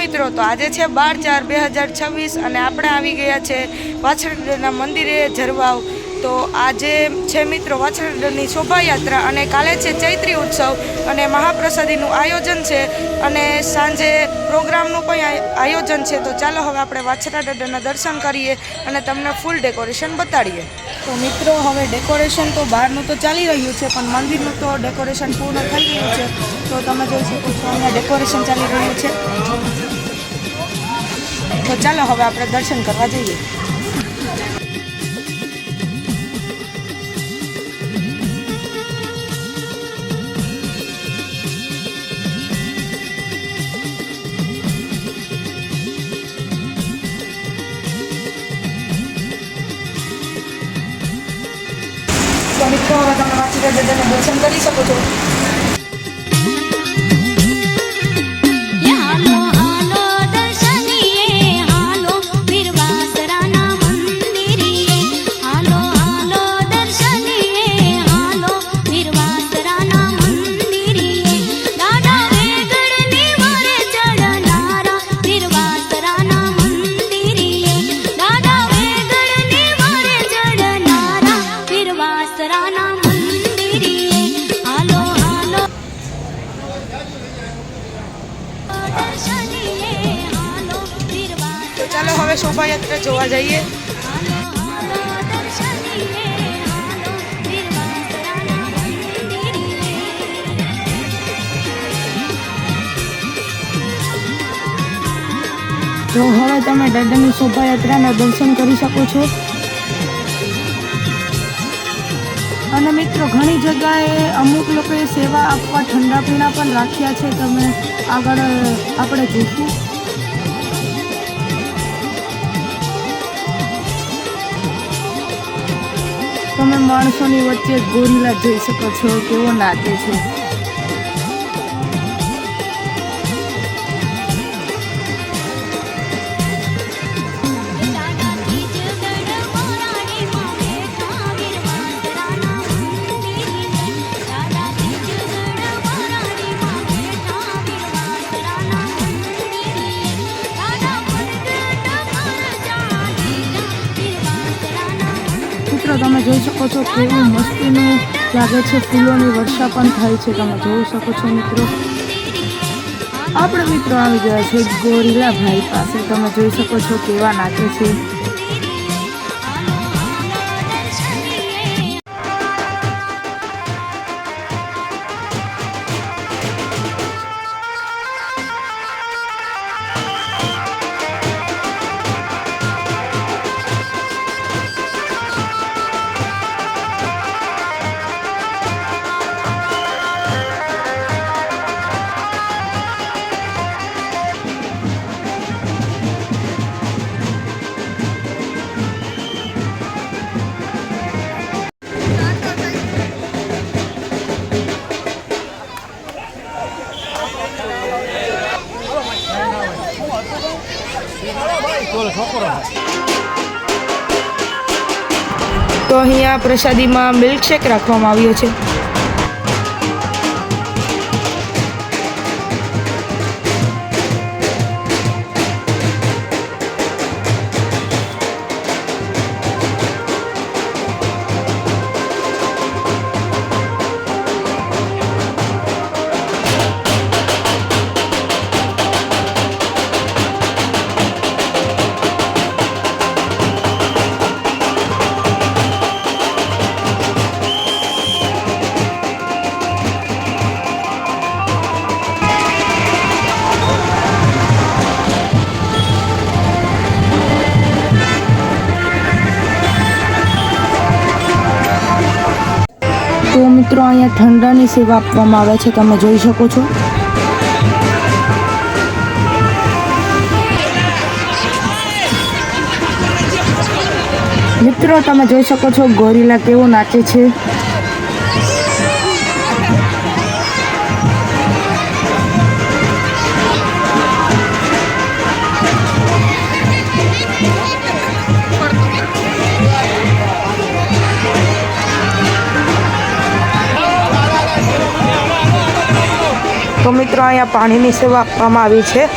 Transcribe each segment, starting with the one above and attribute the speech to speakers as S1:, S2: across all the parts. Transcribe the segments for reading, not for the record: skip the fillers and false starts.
S1: મિત્રો, તો આજે છે 12/4/2026 અને આપણે આવી ગયા છે વાછરડના મંદિરે ઝરવાવ. તો આજે છે મિત્રો વાછરડની શોભાયાત્રા અને કાલે છે ચૈત્રી ઉત્સવ અને મહાપ્રસાદીનું આયોજન છે અને સાંજે પ્રોગ્રામનું પણ આયોજન છે. તો ચાલો હવે આપણે વાછરડાના દર્શન કરીએ અને તમને ફૂલ ડેકોરેશન બતાડીએ. તો મિત્રો, હવે ડેકોરેશન તો બહારનું તો ચાલી રહ્યું છે પણ મંદિરનું તો ડેકોરેશન પૂર્ણ થઈ ગયું છે. તો તમે જોઈ શકો છો અહીંયા ડેકોરેશન ચાલી રહ્યું છે. તો ચાલો હવે આપણે દર્શન કરવા જઈએ. તો મિત્રો, હવે તમે વાછરડાના દર્શન કરી શકો છો. ચાલો હવે શોભાયાત્રા જોવા જઈએ. તો હવે તમે દાદાની શોભાયાત્રાના દર્શન કરી શકો છો. અને મિત્રો, ઘણી જગ્યાએ અમુક લોકોએ સેવા આપવા ઠંડા પીણા પણ રાખ્યા છે. તમે આગળ આપણે જોઈશું. તમે માણસોની વચ્ચે ગોરીલા જોઈ શકો છો કેવો નાચે છે. મિત્રો, તમે જોઈ શકો છો કેવું મસ્તીનું લાગે છે. ફૂલોની વર્ષા પણ થાય છે. તમે જોઈ શકો છો મિત્રો. આપણે મિત્રો આવી ગયા છે ગોરીલા ભાઈ પાસે. તમે જોઈ શકો છો કેવા નાચે છે. તો અહીંયા પ્રસાદીમાં મિલ્કશેક રાખવામાં આવ્યો છે. તો મિત્રો, અહીંયા ઠંડાની સેવા આપવામાં આવે છે. તમે જોઈ શકો છો. મિત્રો, તમે જોઈ શકો છો ગોરીલા કેવો નાચે છે. તો મિત્રો, અહીંયા પાણીની સેવા આપવામાં આવી છે.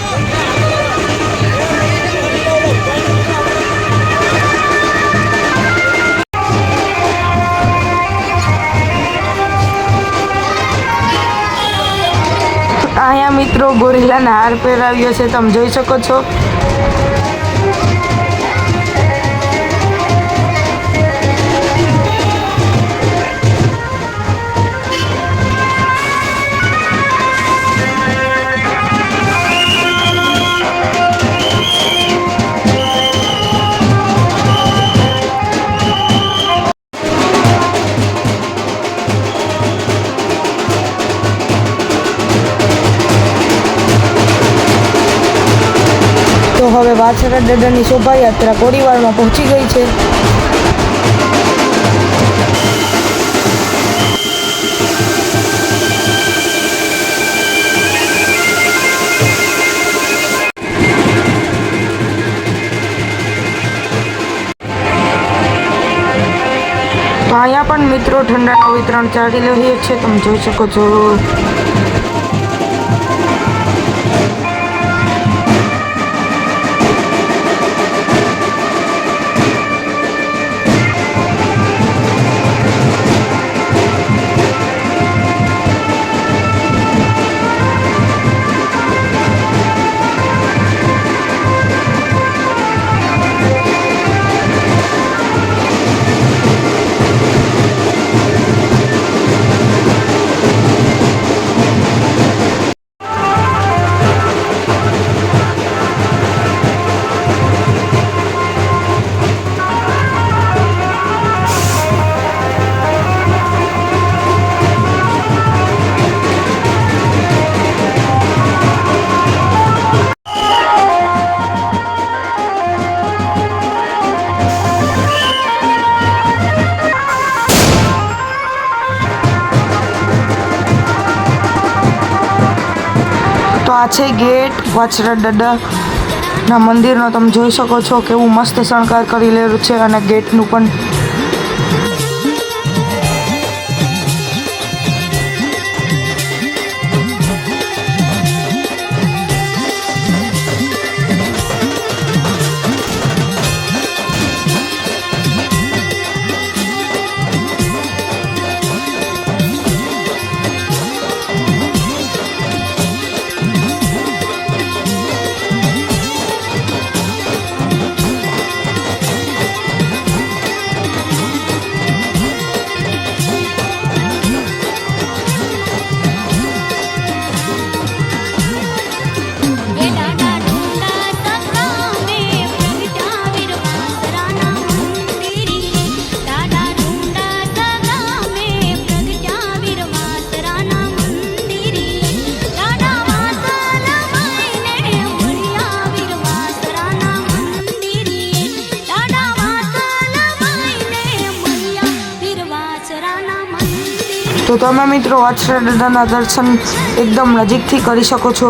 S1: મિત્રો ગોરીલાના હાર પહેરાવ્યો છે, તમે જોઈ શકો છો. તો હવે વાછરા દાદાની શોભાયાત્રા કોડીવારમાં પહોંચી ગઈ છે. તો અહીંયા પણ મિત્રો ઠંડાનું વિતરણ ચાલી રહ્યું છે, તમે જોઈ શકો છો. તો આ છે ગેટ વાછરા દાદાના મંદિરનો, તમે જોઈ શકો છો કેવું મસ્ત શણગાર કરી લેલું છે. અને ગેટનું પણ તો તમે મિત્રો વાછરા દાદાના દર્શન એકદમ નજીકથી કરી શકો છો.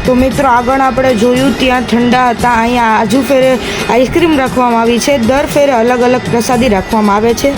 S1: તો મિત્રો આગળ આપણે જોયું ત્યાં ઠંડા હતા, અહીંયા આજુ ફેરે આઈસ્ક્રીમ રાખવામાં આવી છે. દર ફેરે અલગ અલગ પ્રસાદી રાખવામાં આવે છે.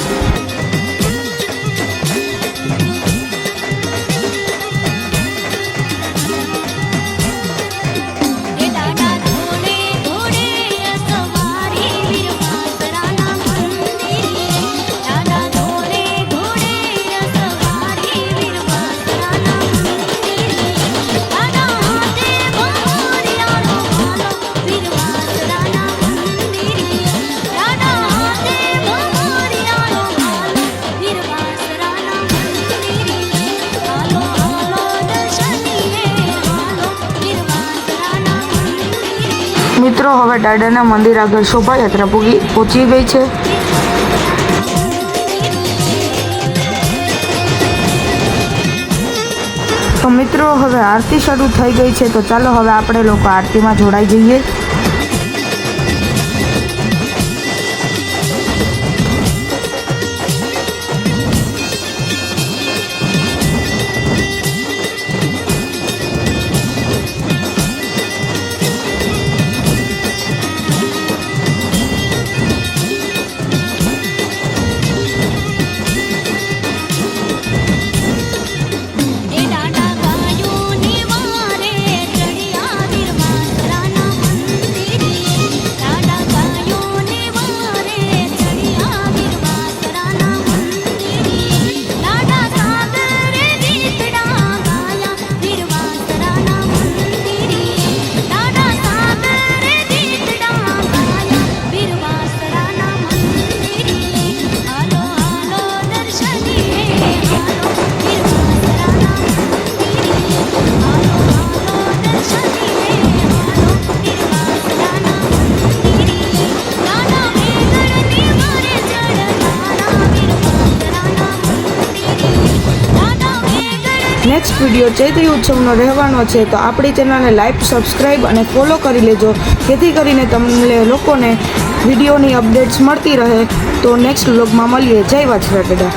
S1: મિત્રો હવે દાદાના મંદિર આગળ શોભાયાત્રા પહોંચી ગઈ છે. તો મિત્રો હવે આરતી શરૂ થઈ ગઈ છે, તો ચાલો હવે આપણે લોકો આરતીમાં જોડાઈ જઈએ. નેક્સ્ટ વિડીયો ચૈત્રી ઉત્સવનો રહેવાનો છે. તો આપણી ચેનલને લાઈક, સબસ્ક્રાઈબ અને ફોલો કરી લેજો, જેથી કરીને તમને લોકોને વિડીયોની અપડેટ્સ મળતી રહે. તો નેક્સ્ટ વ્લોગમાં મળીએ. જય વાછરા દાદા.